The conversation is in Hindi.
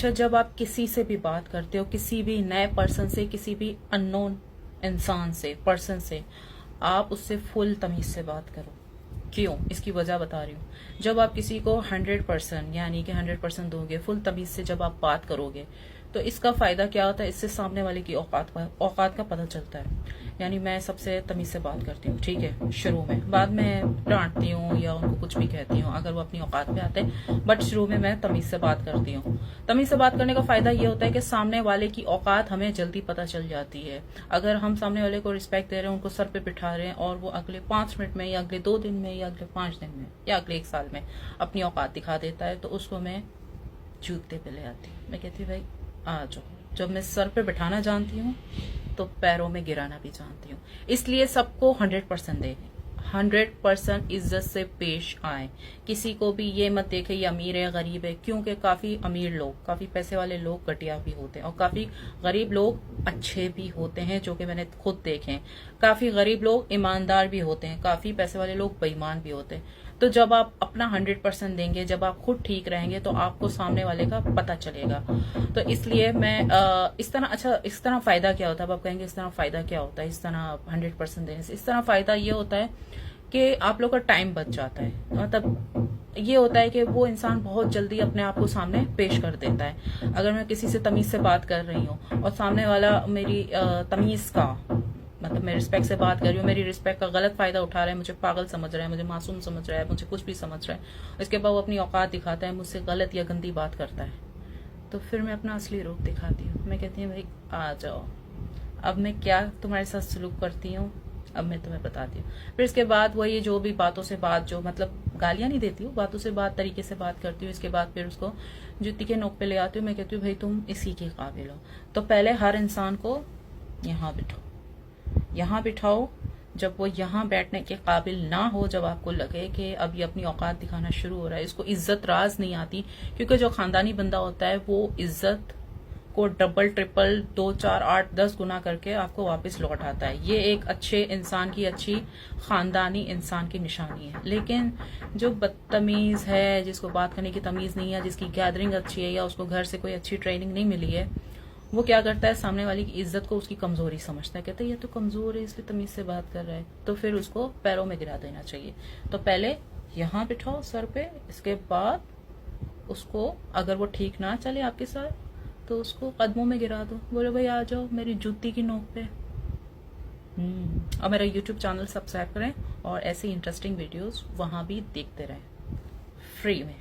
अच्छा, जब आप किसी से भी बात करते हो, किसी भी नए पर्सन से, किसी भी अननोन इंसान से, पर्सन से, आप उससे फुल तमीज से बात करो। क्यों? इसकी वजह बता रही हूँ। जब आप किसी को 100% यानी कि 100% दोगे, फुल तमीज से जब आप बात करोगे, तो इसका फायदा क्या होता है? इससे सामने वाले की औकात का पता चलता है। यानी मैं सबसे तमीज से बात करती हूँ, ठीक है, शुरू में, बाद में डांटती हूँ या उनको कुछ भी कहती हूँ अगर वो अपनी औकात पे आते हैं, बट शुरू में मैं तमीज से बात करती हूँ। तमीज से बात करने का फायदा ये होता है कि सामने वाले की औकात हमें जल्दी पता चल जाती है। अगर हम सामने वाले को रिस्पेक्ट दे रहे हैं, उनको सर पे बिठा रहे हैं, और वो अगले 5 मिनट में या अगले 2 दिन में या अगले 5 दिन में या अगले 1 साल में अपनी औकात दिखा देता है, तो उसको मैं जूते पे ले आती हूँ। मैं कहती हूँ भाई आ जाओ। जब मैं सर पे बिठाना जानती हूँ तो पैरों में गिराना भी जानती हूँ। इसलिए सबको 100% दे, 100% इज्जत से पेश आए। किसी को भी ये मत देखे ये अमीर है गरीब है, क्योंकि काफी अमीर लोग, काफी पैसे वाले लोग घटिया भी होते हैं और काफी गरीब लोग अच्छे भी होते हैं, जो कि मैंने खुद देखे हैं। काफी गरीब लोग ईमानदार भी होते हैं, काफी पैसे वाले लोग बेईमान भी होते हैं। तो जब आप अपना 100% देंगे, जब आप खुद ठीक रहेंगे, तो आपको सामने वाले का पता चलेगा। तो इसलिए मैं इस तरह, अच्छा इस तरह फायदा क्या होता है? अब आप कहेंगे इस तरह फायदा क्या होता है? इस तरह 100% देने से इस तरह फायदा ये होता है कि आप लोग का टाइम बच जाता है। मतलब ये होता है कि वो इंसान बहुत जल्दी अपने आप को सामने पेश कर देता है। अगर मैं किसी से तमीज से बात कर रही हूँ और सामने वाला मेरी तमीज का, मतलब मैं रिस्पेक्ट से बात कर रही हूँ, मेरी रिस्पेक्ट का गलत फायदा उठा रहा है, मुझे पागल समझ रहा है, मुझे मासूम समझ रहा है, मुझे कुछ भी समझ रहा है, इसके बाद वो अपनी औकात दिखाता है, मुझसे गलत या गंदी बात करता है, तो फिर मैं अपना असली रूप दिखाती हूँ। मैं कहती हूँ भाई आ जाओ, अब मैं क्या तुम्हारे साथ सलूक करती हूँ, अब मैं तुम्हें बताती हूँ। फिर इसके बाद वही जो भी बातों से बात, जो मतलब गालियां नहीं देती हूँ, बातों से बात, तरीके से बात करती हूँ। इसके बाद फिर उसको जुत्ती के नोक पे ले आती हूँ। मैं कहती हूँ भाई तुम इसी के काबिल हो। तो पहले हर इंसान को यहाँ बिठाओ। जब वो यहाँ बैठने के काबिल ना हो, जब आपको लगे कि अब ये अपनी औकात दिखाना शुरू हो रहा है, इसको इज्जत राज नहीं आती, क्योंकि जो खानदानी बंदा होता है वो इज्जत को डबल ट्रिपल 2 4 8 10 गुना करके आपको वापस लौट आता है। ये एक अच्छे इंसान की, अच्छी खानदानी इंसान की निशानी है। लेकिन जो बदतमीज है, जिसको बात करने की तमीज नहीं है, जिसकी गैदरिंग अच्छी है या उसको घर से कोई अच्छी ट्रेनिंग नहीं मिली है, वो क्या करता है, सामने वाली की इज्जत को उसकी कमजोरी समझता है। कहता है ये तो कमजोर है, इसलिए तमीज से बात कर रहा है, तो फिर उसको पैरों में गिरा देना चाहिए। तो पहले यहाँ बिठाओ सर पे, इसके बाद उसको, अगर वो ठीक ना चले आपके साथ, तो उसको कदमों में गिरा दो, बोले भाई आ जाओ मेरी जूती की नोक पे। और मेरा YouTube चैनल सब्सक्राइब करें और ऐसी इंटरेस्टिंग वीडियोस वहां भी देखते रहें फ्री में।